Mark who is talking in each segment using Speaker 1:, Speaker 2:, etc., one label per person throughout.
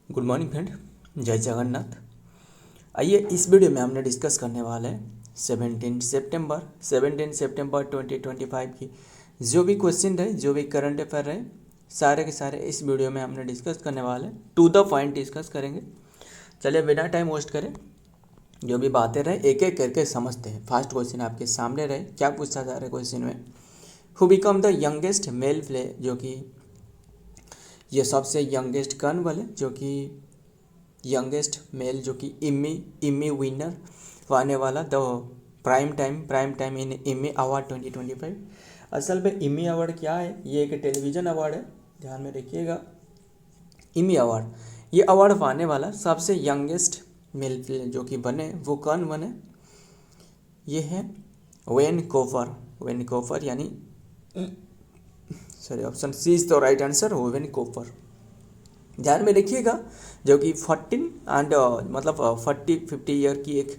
Speaker 1: Good morning friend, जय जगन्नाथ। आइए इस वीडियो में हमने डिस्कस करने वाले हैं 17 सितंबर 2025 की जो भी क्वेश्चन रहे, जो भी करंट अफेयर रहे, सारे के सारे इस वीडियो में हमने डिस्कस करने वाले हैं। टू द पॉइंट डिस्कस करेंगे। चलिए बिना टाइम वेस्ट करें, जो भी बातें रहे एक एक करके समझते हैं। फर्स्ट क्वेश्चन आपके सामने रहे, क्या पूछा जा रहा है क्वेश्चन में, who become the youngest male play, जो कि ये सबसे यंगेस्ट कर्नल है, जो कि यंगेस्ट मेल, जो कि इम्मी विनर पाने वाला the prime time in Immi award 2025। असल में इम्मी अवार्ड क्या है, ये एक टेलीविज़न अवार्ड है, ध्यान में रखिएगा। इम्मी अवार्ड, ये अवार्ड पाने वाला सबसे यंगेस्ट मेल जो कि बने वो कौन बने, ये है वेन कोफर यानी sorry option C is the right answer, Owen Cooper. ध्यान में रखिएगा, जो कि 14 एंड मतलब 50 ईयर की एक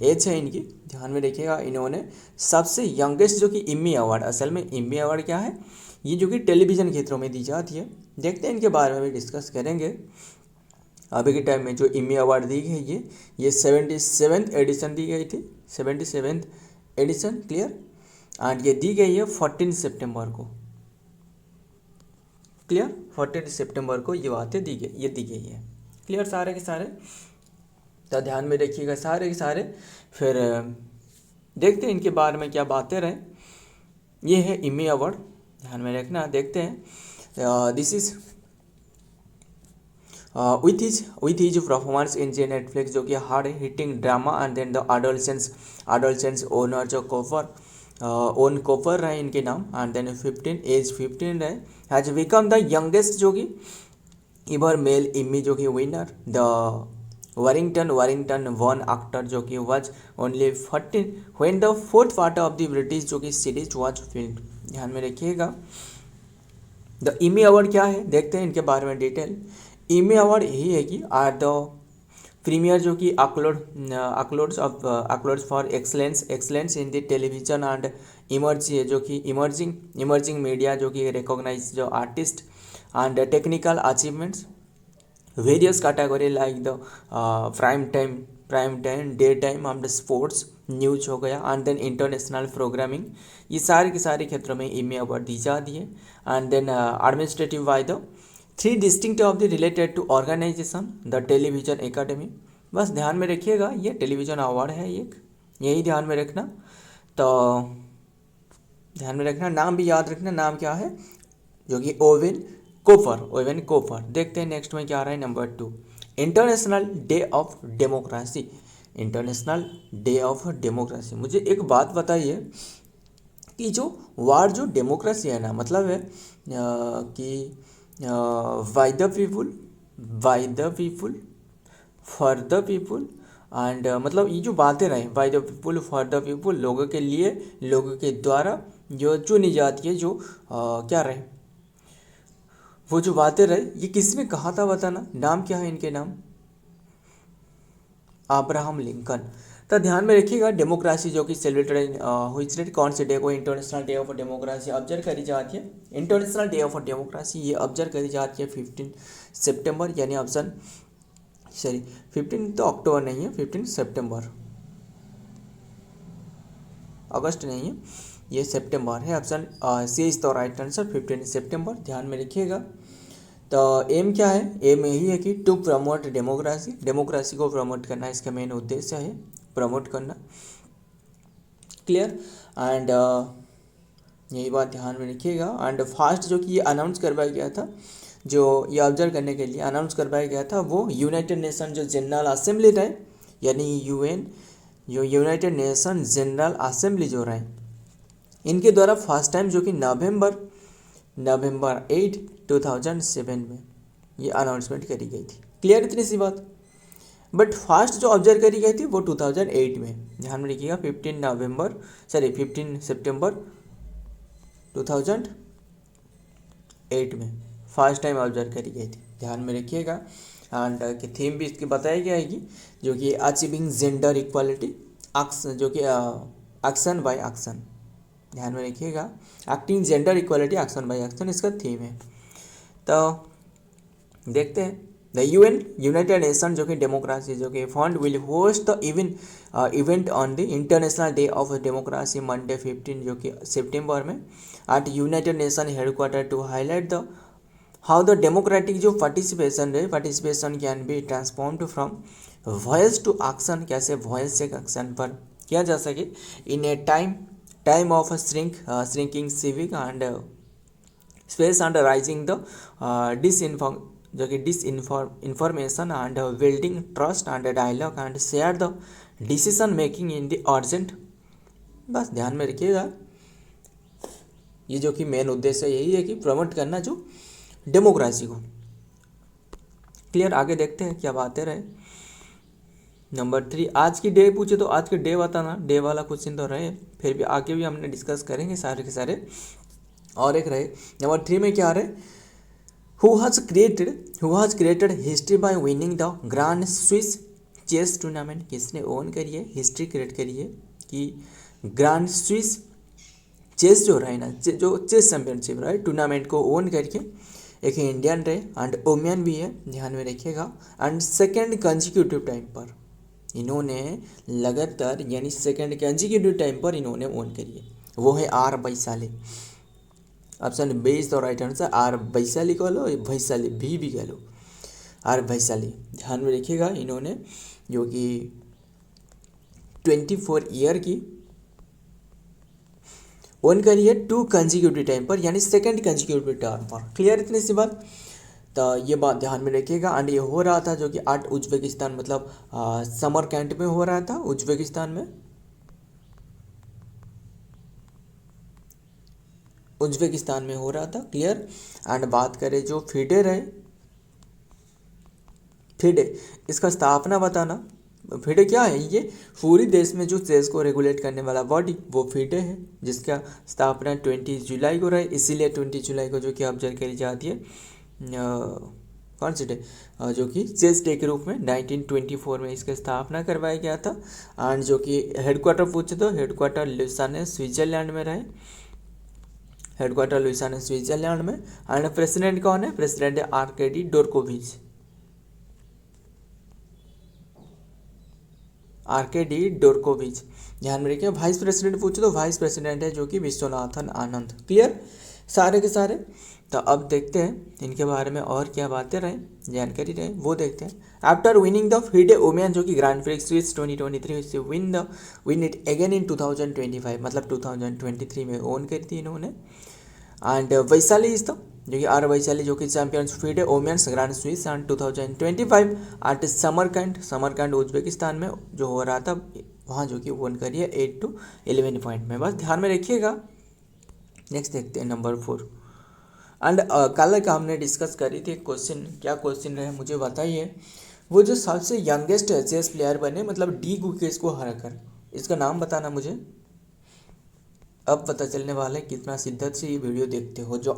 Speaker 1: एज है इनकी। ध्यान में रखिएगा, इन्होंने सबसे यंगेस्ट जो कि इम्मी अवार्ड, असल में इम्मी अवार्ड क्या है, ये जो कि टेलीविज़न क्षेत्रों में दी जाती है। देखते हैं इनके बारे में भी डिस्कस करेंगे। अभी के टाइम में जो इम्मी अवार्ड दी गई है, ये 77th एडिशन दी गई थी, 77th एडिशन, क्लियर। एंड ये दी गई है 14 सितंबर को, क्लियर। 14 सितंबर को ये बातें दी गई है, क्लियर सारे के सारे। तो ध्यान में रखिएगा सारे के सारे। फिर देखते हैं इनके बारे में क्या बातें रहे। ये है इम्मी अवार्ड, ध्यान में रखना। देखते हैं this is with his performance in जे नेटफ्लिक्स, जो कि hard hitting drama and then the adolescence owner जो ओन कोफर रहे इनके नाम, एंड देन 15 रहे, हैज बिकम द यंगेस्ट जो कि इवर मेल इम्मी जो कि winner the Warrington one actor, जो कि was only 14 when the fourth part of the British जो कि सीरीज वाज फिल्म। ध्यान में रखिएगा। द इमी अवार्ड क्या है, देखते हैं इनके बारे में डिटेल। इमी अवार्ड यही है कि आर द प्रीमियर जो कि accolades for excellence in the television and जो कि इमर्जिंग मीडिया, जो कि रिकॉग्नाइज जो artist and technical achievements various category like the prime time day time and sports news हो गया, एंड देन इंटरनेशनल प्रोग्रामिंग, ये सारे के सारे क्षेत्रों में इमी अवार्ड दी जाती है। And then administrative by the 3 distinct of the related to organisation the television academy. बस ध्यान में रखिएगा, ये टेलीविजन अवार्ड है एक, यही ध्यान में रखना। तो ध्यान में रखना, नाम भी याद रखना, नाम क्या है, जो कि ओवेन कोफर। देखते हैं नेक्स्ट में क्या आ रहा है, number 2, international day of democracy. मुझे एक बात बताइए कि जो वार जो डेमोक्रेसी है ना, मतलब है कि by the people for the people, and मतलब ये जो बातें रहे by the people for the people, लोगों के लिए लोगों के द्वारा जो चुनी जाती है, जो क्या रहे वो जो बातें रहे, ये किसने कहा था बताना, नाम क्या है इनके नाम, अब्राहम लिंकन। तो ध्यान में रखिएगा, डेमोक्रेसी जो कि सेलिब्रेटेड हुई कौन से डे को, international day of democracy observe करी जाती है। इंटरनेशनल डे ऑफ डेमोक्रेसी ये ऑब्जर्व करी जाती है 15 सितंबर, यानी ऑप्शन 15 तो अक्टूबर नहीं है, 15 सितंबर, अगस्त नहीं है, ये सितंबर है। Option C is the right answer, 15 सितंबर। ध्यान में रखिएगा। तो एम क्या है, एम यही है कि टू प्रमोट डेमोक्रेसी को प्रमोट करना, इसका मेन उद्देश्य है प्रमोट करना, क्लियर। एंड यही बात ध्यान में रखिएगा। एंड फास्ट जो कि ये अनाउंस करवाया गया था, जो ये ऑब्जर्व करने के लिए अनाउंस करवाया गया था, वो यूनाइटेड नेशन जो जनरल असेंबली रहे, यानी यूएन जो यूनाइटेड नेशन जनरल असेंबली जो रहे, इनके द्वारा फर्स्ट टाइम जो कि नवंबर 8 2007 में ये अनाउंसमेंट करी गई थी, क्लियर इतनी सी बात। बट फास्ट जो ऑब्जर्व करी गई थी वो 2008 में, ध्यान में रखिएगा। 15 सितंबर 2008 में फर्स्ट टाइम ऑब्जर्व करी गई थी, ध्यान में रखिएगा। एंड की थीम भी इसकी बताई जाएगी, जो कि अचीविंग जेंडर इक्वालिटी, जो कि एक्शन बाय एक्शन, ध्यान में रखिएगा, acting gender equality action by action इसका थीम है। तो देखते हैं द यूएन यूनाइटेड नेशन जो कि डेमोक्रेसी जो कि fund will host the event on the international day of democracy Monday 15 जो कि सितंबर में at United Nation headquarter to highlight the how the democratic जो participation can be transformed from voice to action, कैसे voice से action पर किया जा सके in a time of shrinking civic and space and rising the disinformation and building trust and dialogue and share the decision making in the urgent. बस ध्यान में रखिएगा, ये जो कि मेन उद्देश्य यही है कि प्रमोट करना जो डेमोक्रेसी को। क्लियर, आगे देखते हैं क्या बातें रहे। नंबर 3, आज की डे पूछे तो आज के डे बताना, डे वाला क्वेश्चन तो रहे, फिर भी आगे भी हमने डिस्कस करेंगे सारे के सारे। और एक रहे नंबर 3 में क्या रहे, who has created history by winning the grand Swiss chess tournament, किसने ओन करी है, हिस्ट्री क्रिएट करी है कि ग्रैंड स्विस चेस जो रहे ना, जो चेस चैंपियनशिप रहे टूर्नामेंट को ओन करके एक इंडियन रहे एंड वुमेन भी है, ध्यान में रखिएगा। एंड सेकेंड कंजिक्यूटिव टाइम पर इन्होंने लगातार यानी सेकेंड कंजिक्यूटिव टाइम पर इन्होंने ओन करी है, वो है R Vaishali. Option B is the right answer, R Vaishali कह लो, वैशाली भी कह लो, आर वैशाली। ध्यान में रखिएगा, इन्होंने जो कि 24 ईयर की ओन करी है 2 कंजिक्यूटिव टाइम पर, यानी सेकेंड कंजिक्यूटिव टाइम पर। क्लियर इतनी सी बात, तो ये बात ध्यान में रखिएगा। एंड ये हो रहा था जो कि 8 उज्बेकिस्तान मतलब समर कैंट में हो रहा था, उज्बेकिस्तान में हो रहा था। क्लियर, एंड बात करें जो फिडे रहे, फिडे इसका स्थापना बताना। फिडे क्या है, ये पूरी देश में जो चेस को रेगुलेट करने वाला बॉडी वो फिडे है, जिसका स्थापना 20 जुलाई को रहे, इसीलिए 20 जुलाई को जो कि ऑब्जर्व करी जाती है कौन सी डे, जो कि चेस डे के रूप में 1924 में इसका स्थापना करवाया गया था। एंड जो कि हेडक्वार्टर पूछे तो हेडक्वार्टर लुसाने स्विट्जरलैंड में रहे, हेडक्वार्टर लुसाने स्विट्जरलैंड में। एंड प्रेसिडेंट कौन है, प्रेसिडेंट है आर्केडी डोरकोविच, आर्केडी डोरकोविच, ध्यान में रखिए। वाइस प्रेसिडेंट पूछे तो वाइस प्रेसिडेंट है जो कि विश्वनाथन आनंद। क्लियर सारे के सारे, तो अब देखते हैं इनके बारे में और क्या बातें रहे, जानकारी रहे वो देखते हैं। After winning the FIDE women जो कि ग्रैंड प्रिक्स स्विस 2023 से विन इट अगेन इन 2025, मतलब 2023 में ओन करी थी इन्होंने। एंड वैशाली इज द जो कि आर वैशाली जो कि champions FIDE women's grand Swiss and 2025 at Samarkand Uzbekistan में जो हो रहा था, वहाँ जो कि ओन करी है 8 to 11 पॉइंट में। बस ध्यान में रखिएगा। नेक्स्ट देखते हैं नंबर 4। एंड कल का हमने डिस्कस करी थी क्वेश्चन, क्या क्वेश्चन रहे मुझे बताइए, वो जो सबसे यंगेस्ट चेस प्लेयर बने मतलब डी गुकेश को हराकर, इसका नाम बताना मुझे। अब पता चलने वाला है कितना शिद्दत से ये वीडियो देखते हो। जो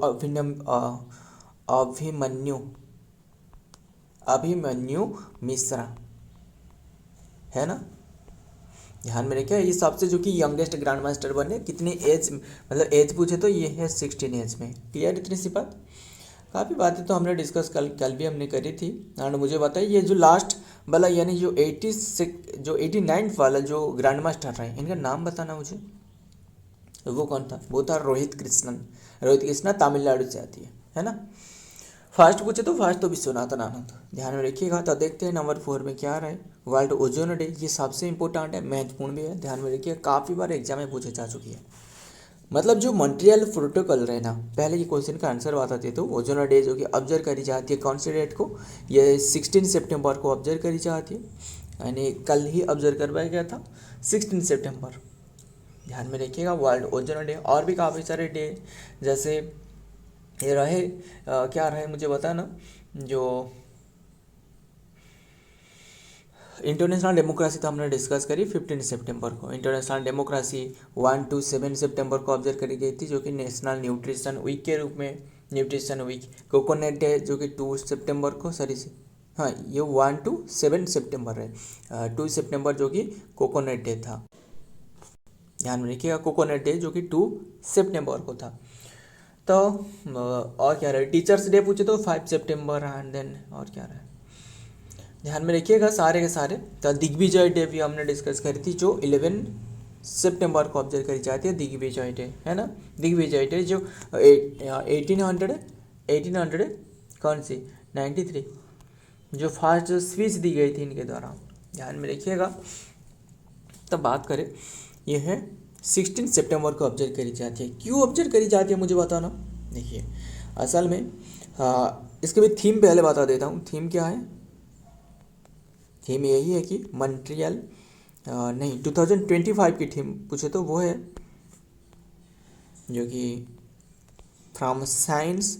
Speaker 1: अभिमन्यु मिश्रा है ना, ध्यान में रखिए। ये सबसे जो कि यंगेस्ट ग्रैंड मास्टर बने, कितनी एज मतलब एज पूछे तो ये है 16 एज में। क्लियर इतनी सी बात, काफ़ी बातें तो हमने डिस्कस कल भी हमने करी थी। एंड मुझे बताइए ये जो लास्ट वाला यानी जो 89 वाला जो ग्रैंड मास्टर रहे, इनका नाम बताना मुझे। वो कौन था, वो था रोहित कृष्णा तमिलनाडु से आती है ना। फर्स्ट पूछे तो फर्स्ट तो विश्वनाथन आनंद, ध्यान में रखिएगा। तो देखते हैं नंबर 4 में क्या रहे, वर्ल्ड ओजोन डे। ये सबसे इंपॉर्टेंट है, महत्वपूर्ण भी है, ध्यान में रखिए, काफ़ी बार एग्जाम में पूछे जा चुकी है। मतलब जो मॉन्ट्रियल प्रोटोकॉल रहे ना, पहले ये क्वेश्चन का आंसर बताते तो ओजोन डे जो कि ऑब्जर्व करी जाती है कौन से डेट को, ये 16 सितंबर को ऑब्जर्व करी जाती है, यानी कल ही ऑब्जर्व करवाया गया था 16 सितंबर। ध्यान में रखिएगा वर्ल्ड ओजोन डे। और भी काफ़ी सारे डे जैसे ये रहे क्या रहे मुझे बताना। जो इंटरनेशनल डेमोक्रेसी तो हमने डिस्कस करी 15 सितंबर को, इंटरनेशनल डेमोक्रेसी 1 to 7 सितंबर को ऑब्जर्व करी गई थी, जो कि नेशनल न्यूट्रिशन वीक के रूप में, न्यूट्रिशन वीक। कोकोनट डे जो कि 2 सितंबर को हाँ ये 1 to 7 सितंबर है, 2 सितंबर जो कि कोकोनट डे था, ध्यान में रखिएगा, कोकोनट डे जो कि 2 सितंबर को था। तो और क्या रहे, टीचर्स डे पूछे तो 5 सितंबर एंड देन और क्या रहे, ध्यान में रखिएगा सारे के सारे। तो दिग्विजय डे भी हमने डिस्कस करी थी, जो 11 सितंबर को ऑब्जर्व करी जाती है, दिग्विजय डे, है ना। दिग्विजय डे जो 1800 कौन सी 93 जो फास्ट जो स्पीच दी गई थी इनके द्वारा, ध्यान में रखिएगा। तब बात करें, ये है 16 सितंबर को ऑब्जर्व करी जाती है। क्यों ऑब्जर्व करी जाती है मुझे बताना। देखिए असल में इसके भी थीम पहले बता देता हूँ। थीम क्या है, थीम यही है कि मॉन्ट्रियल नहीं 2025 की थीम पूछे तो वो है जो कि from science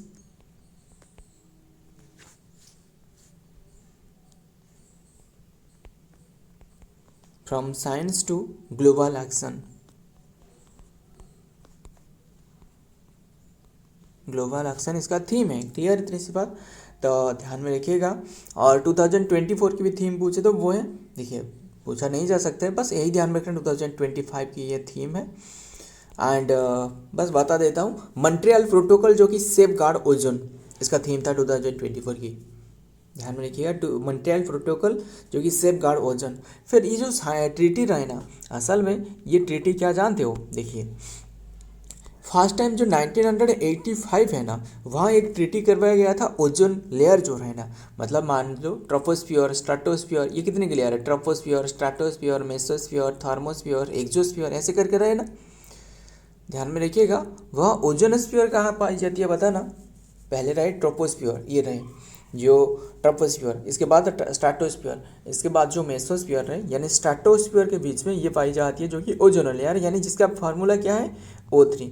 Speaker 1: to global action. Global action इसका थीम है, क्लियर इतनी सी बात। तो ध्यान में रखिएगा। और 2024 की भी थीम पूछे तो वो है, देखिए पूछा नहीं जा सकता है, बस यही ध्यान में रखना 2025 की ये थीम है। एंड बस बता देता हूँ, मॉन्ट्रियल प्रोटोकॉल जो कि सेफ गार्ड ओजोन, इसका थीम था 2024 की। ध्यान में रखिएगा, मॉन्ट्रियल प्रोटोकॉल जो कि सेफ गार्ड ओजोन। फिर ये जो ट्रीटी रहे ना, असल में ये ट्रीटी क्या जानते हो, देखिए फर्स्ट टाइम जो 1985 है ना, वहाँ एक ट्रीटी करवाया गया था ओजोन लेयर जो है ना, मतलब मान लो ट्रोपोस्फियर, स्ट्रेटोस्फियर, ये कितने के लेयर है, troposphere, stratosphere, mesosphere, thermosphere, exosphere, ऐसे करके रहे ना। ध्यान में रखिएगा, वह ओजोनोस्फियर कहाँ पाई जाती है बताना। पहले रहे ट्रोपोस्फियर, ये रहे जो ट्रोपोस्फियर, इसके बाद स्ट्रेटोस्फियर, इसके बाद जो मेसोस्फियर है, यानी स्ट्रेटोस्फियर के बीच में ये पाई जाती है जो कि ओजोन लेयर, यानी जिसका फार्मूला क्या है O3।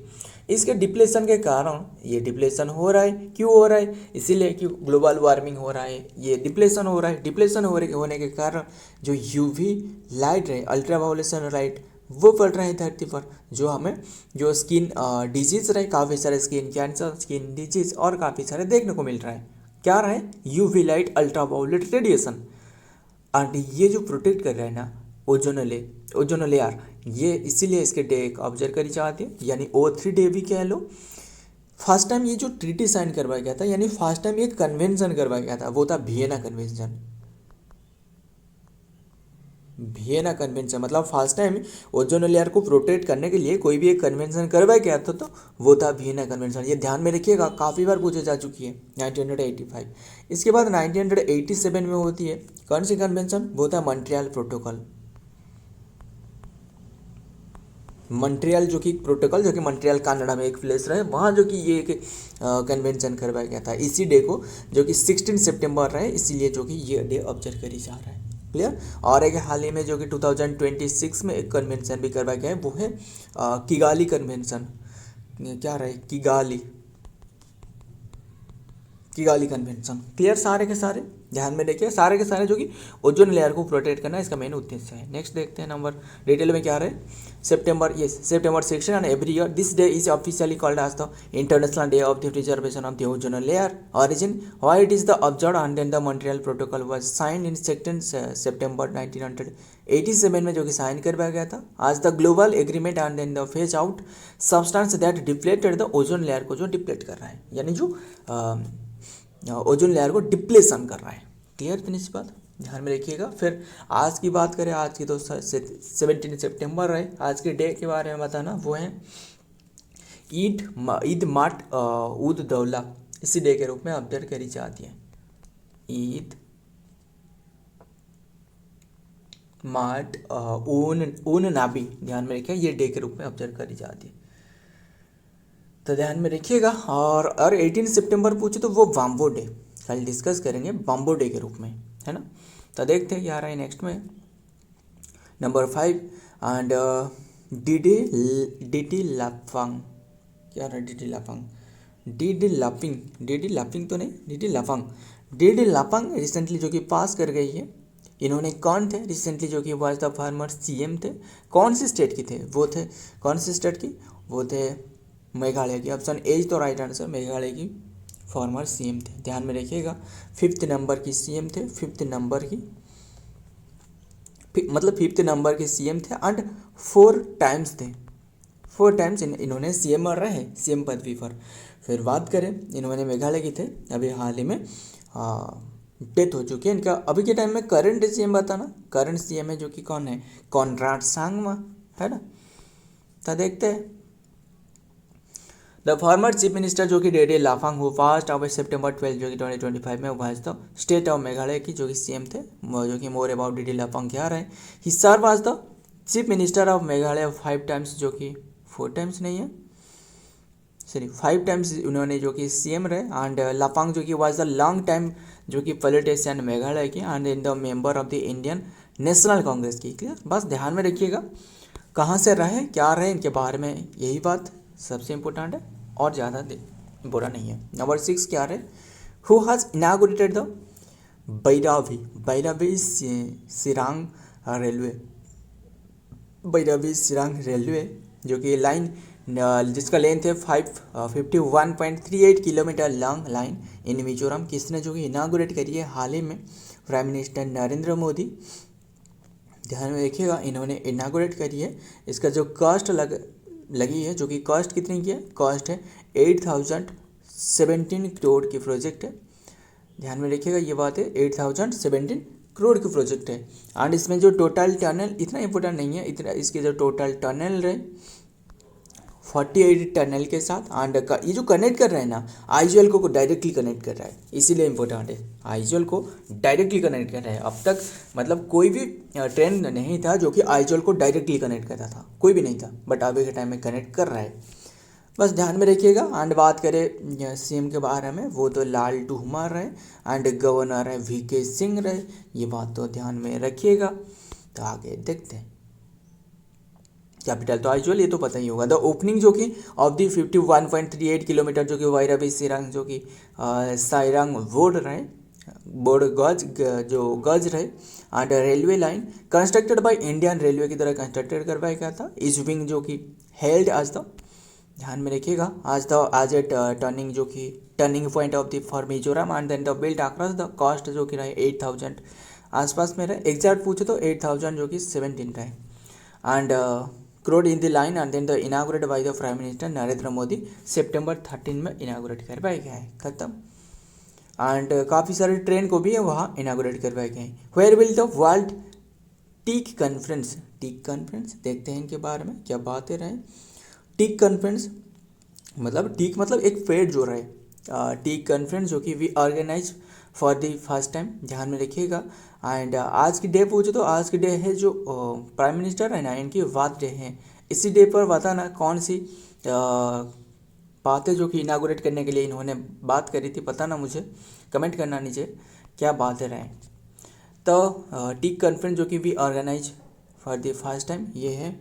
Speaker 1: इसके डिप्लेशन के कारण ये डिप्लेशन हो रहा है। क्यों हो रहा है, इसीलिए कि ग्लोबल वार्मिंग हो रहा है, ये डिप्लेशन हो रहा है। डिप्लेशन होने के कारण जो यूवी लाइट है, अल्ट्रावायोलेशन लाइट, वो पड़ रहा है धरती पर, जो हमें जो स्किन डिजीज़ रहे, काफ़ी सारे स्किन कैंसर, स्किन डिजीज़ और काफ़ी सारे देखने को मिल रहा है। क्या रहा है, UV light, ultraviolet radiation. And ये जो प्रोटेक्ट कर रहा है ना ओजोन लेयर, ये इसीलिए इसके डे ऑब्जर्व करी जाती है, यानी O3 डे भी कह लो। फर्स्ट टाइम ये जो ट्रीटी साइन करवाया गया था, यानी फर्स्ट टाइम ये कन्वेंशन करवाया गया था, वो था वियना कन्वेंशन। वियना कन्वेंशन मतलब फर्स्ट टाइम ओजोन लेयर को प्रोटेक्ट करने के लिए कोई भी एक कन्वेंशन करवाया गया था, तो वो था वियना कन्वेंशन। ये ध्यान में रखिएगा, काफ़ी बार पूछे जा चुकी है 1985। इसके बाद 1987 में होती है कौन सी कन्वेंशन, वो था मॉन्ट्रियल प्रोटोकॉल। मॉन्ट्रियल जो कि प्रोटोकॉल, जो कि मॉन्ट्रियल कनाडा में एक प्लेस रहे, वहाँ जो कि ये एक कन्वेंशन करवाया गया था इसी डे को, जो कि 16 सितंबर रहे, इसीलिए जो कि ये डे ऑब्जर्व करी जा रहा है। क्लियर। और एक हाल ही में जो कि 2026 में एक कन्वेंशन भी करवाया गया है, वो है किगाली कन्वेंशन। क्या रहे, किगाली कन्वेंशन। क्लियर सारे के सारे, ध्यान में देखिए सारे के सारे जो कि ओजोन लेयर को प्रोटेक्ट करना इसका मेन उद्देश्य है। नेक्स्ट देखते हैं नंबर डिटेल में क्या रहे। सितंबर 6 and every year this day is officially called as the international day of the preservation of the ozone layer. Origin why it is the observe and then the Montreal protocol was sign in 2 सितंबर 1987 में जो कि sign करवाया गया था। आज the global agreement and then the phase out substance that depleted the ozone layer को जो डिप्लेट कर रहा है, यानी जो ओजोन लेयर को डिप्लेशन कर रहा है। क्लियर इतनी सी बात, ध्यान में रखिएगा। फिर आज की बात करें, आज की तो 17 सितंबर रहे। आज के डे के बारे में बताना, वो है ईद माट उद दौला, इसी डे के रूप में ऑब्जर्व करी जाती है। ईद माट ऊन नाबी, ध्यान में रखिए, ये डे के रूप में ऑब्जर्व करी जाती है, तो ध्यान में रखिएगा। और 18 सितंबर पूछे तो वो बाम्बो डे, कल डिस्कस करेंगे बाम्बो डे के रूप में, है ना। तो देखते हैं क्या रहा है नेक्स्ट में नंबर 5 एंड डीडी लाफांग। क्या रहा है, डीडी लाफिंग तो नहीं, डीडी लाफांग रिसेंटली जो कि पास कर गई है। इन्होंने कौन थे रिसेंटली जो कि वाज द फार्मर सीएम थे, कौन सी स्टेट की थे वो थे, कौन सी स्टेट की, वो थे मेघालय की। ऑप्शन ए तो राइट आंसर, मेघालय की फॉर्मर सीएम थे, ध्यान में रखिएगा। 5th नंबर की सीएम थे, 5th नंबर की मतलब 5th नंबर के सीएम थे एंड 4 टाइम्स थे, 4 टाइम्स इन्होंने सीएम रहे, पदवी पर। फिर बात करें, इन्होंने मेघालय की थे, अभी हाल ही में डेथ हो चुकी है इनका। अभी के टाइम में करंट सीएम बताना, करंट सीएम है जो कि कौन है, कॉनराड सांगमा, है ना। तो देखते हैं। द फॉर्मर चीफ मिनिस्टर जो कि डेडी लाफांग हु फास्ट ऑफ सितंबर 12 जो कि 2025 में was the state of Meghalaya की जो कि सीएम थे, जो कि मोर अबाउट डेडी लाफांग क्या रहे। He serve was the chief minister of Meghalaya 5 times, जो कि 4 टाइम्स नहीं है, सॉरी 5 टाइम्स उन्होंने जो कि सीएम रहे। एंड लाफांग जो कि वाज द लॉन्ग टाइम जो कि पॉलिटिशियन मेघालय की, and in the member of the Indian national Congress की। क्लियर, बस ध्यान में रखिएगा कहाँ से रहे क्या रहे इनके बारे में, यही बात सबसे इम्पोर्टेंट है और ज़्यादा बुरा नहीं है। नंबर 6 क्या रहे, who has inaugurated the Bairabi Sairang railway, Bairabi Sairang railway जो कि लाइन जिसका लेंथ है 51.38 kilometre long line in Mizoram. किसने जो कि इनागुरेट करी है हाल ही में, प्राइम मिनिस्टर नरेंद्र मोदी। ध्यान में रखिएगा इन्होंने इनागुरेट करी है। इसका जो कॉस्ट लगी है, जो कि कॉस्ट कितनी की है, कॉस्ट है 8017 करोड़ की प्रोजेक्ट है। ध्यान में रखिएगा ये बात है, 8017 करोड़ की प्रोजेक्ट है। एंड इसमें जो टोटल टनल इतना इंपॉर्टेंट नहीं है, इतना इसके जो टोटल टनल रहे 48 टनल के साथ। एंड ये जो कनेक्ट कर रहा है ना, आईजीएल को डायरेक्टली कनेक्ट कर रहा है, इसीलिए इम्पोर्टेंट है, आईजीएल को डायरेक्टली कनेक्ट कर रहा है। अब तक मतलब कोई भी ट्रेन नहीं था जो कि आईजीएल को डायरेक्टली कनेक्ट करता था, कोई भी नहीं था, बट अभी के टाइम में कनेक्ट कर रहा है, बस ध्यान में रखिएगा। एंड बात करें सीएम के बारे में, वो तो लाल टूहमार रहे, एंड गवर्नर है वीके सिंह रहे, ये बात तो ध्यान में रखिएगा। तो आगे देखते हैं। कैपिटल तो आईजोल, ये तो पता ही होगा। द ओपनिंग जो कि ऑफ दी 51.38 किलोमीटर जो कि वायरावी सिरांग जो कि साइरांग बोर्ड रहे, बोर्ड गज रहे। And railway line constructed by Indian railway की तरह कंस्ट्रक्टेड करवाया गया था। इस विंग जो कि हेल्ड आज द, ध्यान में रखिएगा, आज ए टर्निंग जो कि turning point of the for Mizoram. And then the built across the coast जो कि रहे 8000 आसपास में रहे, एग्जैक्ट पूछे तो 8000 जो कि 17 रहे। And crore in the line and then the inaugurate by the prime minister Narendra Modi सितंबर 13 में इनागुरेट करवाया गया है, खत्म। एंड काफ़ी सारे ट्रेन को भी वहाँ इनागुरेट करवाए गए हैं। Where will the world teak conference, teak conference देखते हैं इनके बारे में क्या बातें रहे। टीक कॉन्फ्रेंस मतलब एक फेयर जो रहे, टीक कॉन्फ्रेंस जो कि we organise for the first time, ध्यान में रखिएगा। एंड आज की डे पूछे तो आज की डे है जो प्राइम मिनिस्टर है ना, इनकी बात डे है। इसी डे पर बताना कौन सी बातें जो कि इनागुरेट करने के लिए इन्होंने बात करी थी, पता ना मुझे, कमेंट करना नीचे क्या बातें रहे। तो टीक कॉन्फ्रेंस जो कि we organise for the first time, ये है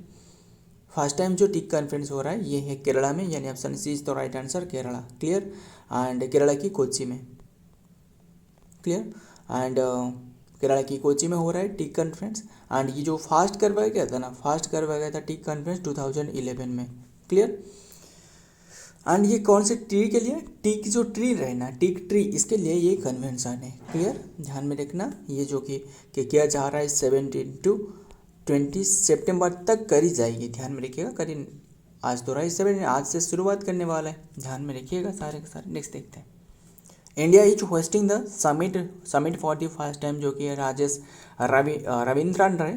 Speaker 1: फर्स्ट टाइम जो टीक कॉन्फ्रेंस हो रहा है, ये है केरला में, यानी option C is the right answer, Kerala. Clear, and Kerala की कोची में, क्लियर। एंड केरला की कोची में हो रहा है टीक कॉन्फ्रेंस। एंड ये जो फास्ट करवाया गया था ना, फास्ट करवाया गया था टीक कॉन्फ्रेंस 2011 में, क्लियर। एंड ये कौन से ट्री के लिए, टीक जो ट्री रहे ना, टीक ट्री, इसके लिए ये कन्वेंशन है, क्लियर, ध्यान में रखना। ये जो कि किया जा रहा है 17 to 20 सितंबर तक करी जाएगी, ध्यान में रखिएगा। करी आज तो रहा 7, आज से शुरुआत करने वाला है, ध्यान में रखिएगा सारे के सारे। नेक्स्ट देखते हैं। India is hosting the summit for the first time, जो कि राजेश रविंद्रन रहे,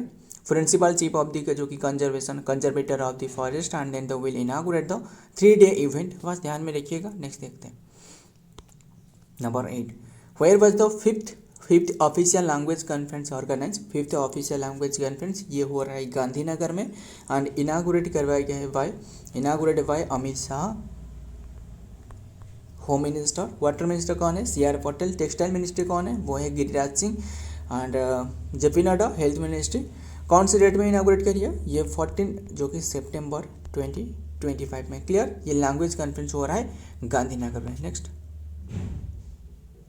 Speaker 1: प्रिंसिपल चीफ ऑफ द जो कि conservator of the forest. And then the will inaugurate the 3-day event, बस ध्यान में रखिएगा। नेक्स्ट देखते हैं। Number 8, where was the fifth official language conference organise. Fifth official language conference ये हो रहा है गांधीनगर में। एंड इनागुरेट करवाया गया है inaugurate by Amit Shah, home minister. Water minister कौन है, CR पटेल। टेक्सटाइल मिनिस्टर कौन है, वो है Giriraj Singh. And JP Nadda health ministry. कौन से डेट में इनागुरेट करिए, ये 14 जो कि सितंबर 2025 में, क्लियर। ये लैंग्वेज कॉन्फ्रेंस हो रहा है गांधीनगर में। Next,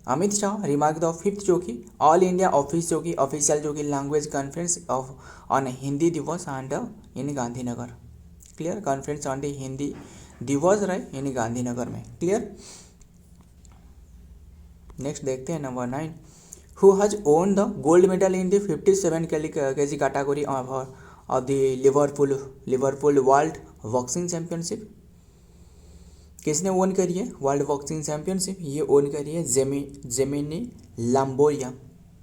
Speaker 1: Amit Shah remark the fifth जो कि ऑल इंडिया ऑफिस जो कि ऑफिशियल जो कि language conference of on Hindi Divas and in Gandhinagar, clear. Conference on the Hindi Divas रहे इन गांधीनगर में, क्लियर। नेक्स्ट देखते हैं। Number 9, who has won the gold medal in the 57 kg category of the Liverpool world boxing championship. किसने won करी है world boxing championship? ये won करी है Jaismine Lamboria,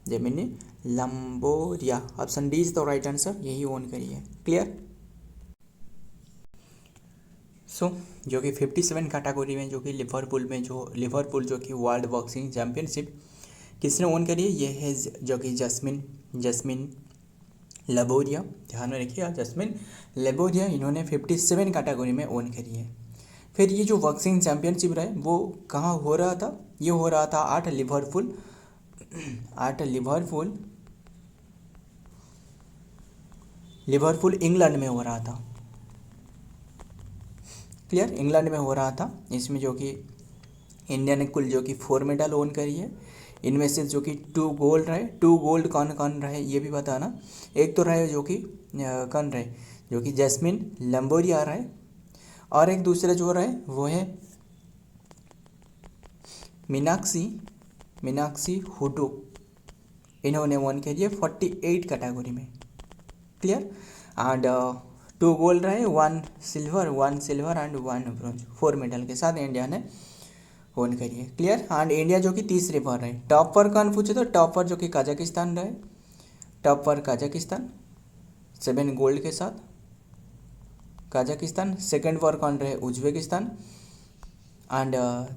Speaker 1: Jaismine Lamboria. Option D is the right answer, यही ओन करी है। क्लियर। सो जो कि 57 कैटेगरी में जो कि लिवरपूल जो कि वर्ल्ड बॉक्सिंग चैंपियनशिप किसने ओन करी है? ये है जो कि जस्मिन लबोरिया। ध्यान में रखिएगा, जस्मिन लबोरिया, इन्होंने 57 कैटेगरी में ओन करी है। फिर ये जो बॉक्सिंग चैंपियनशिप रहे वो कहाँ हो रहा था? ये हो रहा था आठ लिवरपूल इंग्लैंड में हो रहा था। क्लियर, इंग्लैंड में हो रहा था। इसमें जो कि इंडिया ने कुल जो कि 4 मेडल ओन करी है। इनमें से जो कि 2 गोल्ड रहे, 2 गोल्ड कौन कौन रहे ये भी बताना। एक तो रहे जो कि कौन रहे, जो कि जैस्मिन लंबोरिया रहे, और एक दूसरे जो रहे वो है मीनाक्षी हुडू। इन्होंने ओन करी है 48 कैटेगरी में। क्लियर। एंड 2 गोल्ड रहे, 1 सिल्वर एंड 1 ब्रॉन्ज, 4 मेडल के साथ इंडिया ने ओन करी है। क्लियर। एंड इंडिया जो कि तीसरे पर रहे। टॉप पर कौन पूछे तो टॉप पर जो कि कजाकिस्तान रहे, टॉप पर कजाकिस्तान 7 गोल्ड के साथ कजाकिस्तान। सेकंड पर कौन रहे? उज्बेकिस्तान। एंड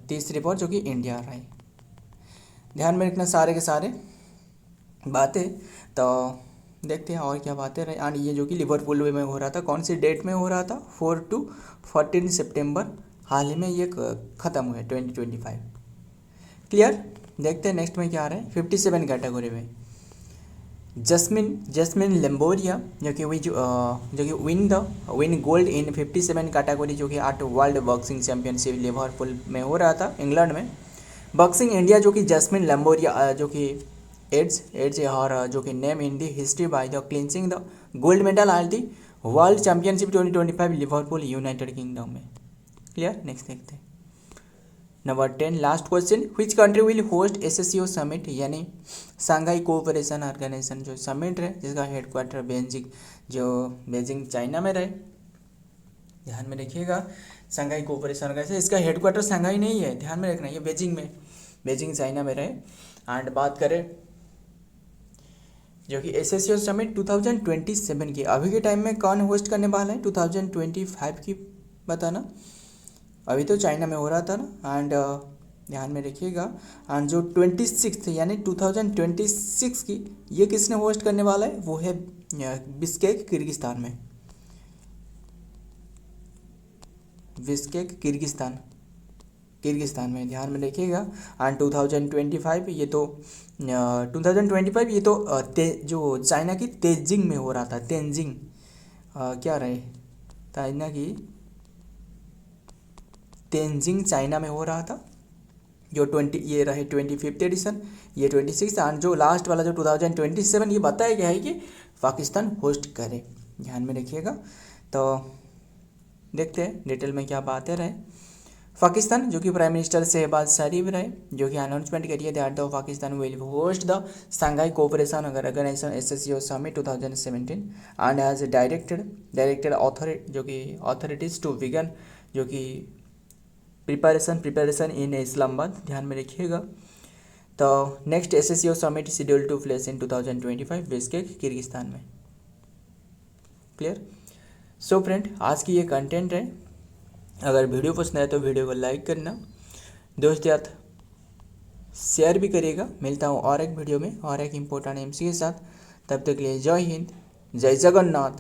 Speaker 1: तीसरे पर जो कि इंडिया रहे। ध्यान में रखना सारे के सारे बातें। तो देखते हैं और क्या बातें रहे। एंड ये जो कि लिवरपूल में हो रहा था, कौन सी डेट में हो रहा था? 4 to 14 सितंबर, हाल ही में ये ख़त्म हुआ 2025। क्लियर। देखते हैं नेक्स्ट में क्या आ रहा है। 57 कैटेगरी में जस्मिन लंबोरिया जो कि विन गोल्ड इन 57 कैटेगरी, जो कि 8 वर्ल्ड बॉक्सिंग चैंपियनशिप लिवरपूल में हो रहा था, इंग्लैंड में। बॉक्सिंग इंडिया जो कि जस्मिन लंबोरिया जो कि एड्स और जो कि name in the history by the clinching the gold medal at the world championship 2025 Liverpool United kingdom में। क्लियर। नेक्स्ट देखते हैं number 10 last question. Which country will host SCO summit, यानी शंघाई कोऑपरेशन ऑर्गेनाइजेशन जो summit है, जिसका headquarter Beijing China में रहे। ध्यान में रखिएगा, शंघाई कोऑपरेशन ऑर्गेनाइजेशन, इसका हेडक्वार्टर शंघाई नहीं है, ध्यान में रखना, ये बेजिंग चाइना में रहे। एंड बात करें जो कि SCO समिट 2027 की, अभी के टाइम में कौन होस्ट करने वाला है? 2025 की बताना। अभी तो चाइना में हो रहा था ना। एंड ध्यान में रखिएगा, एंड जो 26 यानी 2026 की ये किसने होस्ट करने वाला है? वो है बिश्केक किर्गिस्तान में। बिश्केक किर्गिस्तान में, ध्यान में रखिएगा। एंड 2025 ये तो 2025 ये तो जो चाइना की तेजिंग में हो रहा था। तेंजिंग क्या रहे? चाइना की तेंजिंग चाइना में हो रहा था। जो 20 ये रहे 25th एडिशन, ये 26। एंड जो लास्ट वाला जो 2027 ये बताया गया है कि पाकिस्तान होस्ट करे। ध्यान में रखिएगा। तो देखते हैं डिटेल में क्या बातें रहे। पाकिस्तान जो कि प्राइम मिनिस्टर शहबाज शरीफ रहे, जो कि अनाउंसमेंट करिए that the Pakistan will host the Shanghai cooperation organisation SCO summit 2017 and as directed जो कि अथॉरिटीज टू बिगन जो कि प्रिपरेशन इन इस्लामाबाद। ध्यान में रखिएगा। तो next SCO summit schedule to place in 2025 Bishkek Kyrgyzstan में। क्लियर। सो फ्रेंड, आज की ये कंटेंट है। अगर वीडियो पसंद आए तो वीडियो को लाइक करना, दोस्त यार शेयर भी करिएगा। मिलता हूँ और एक वीडियो में और एक इम्पोर्टेंट MC के साथ। तब तक के लिए जय हिंद, जय जगन्नाथ।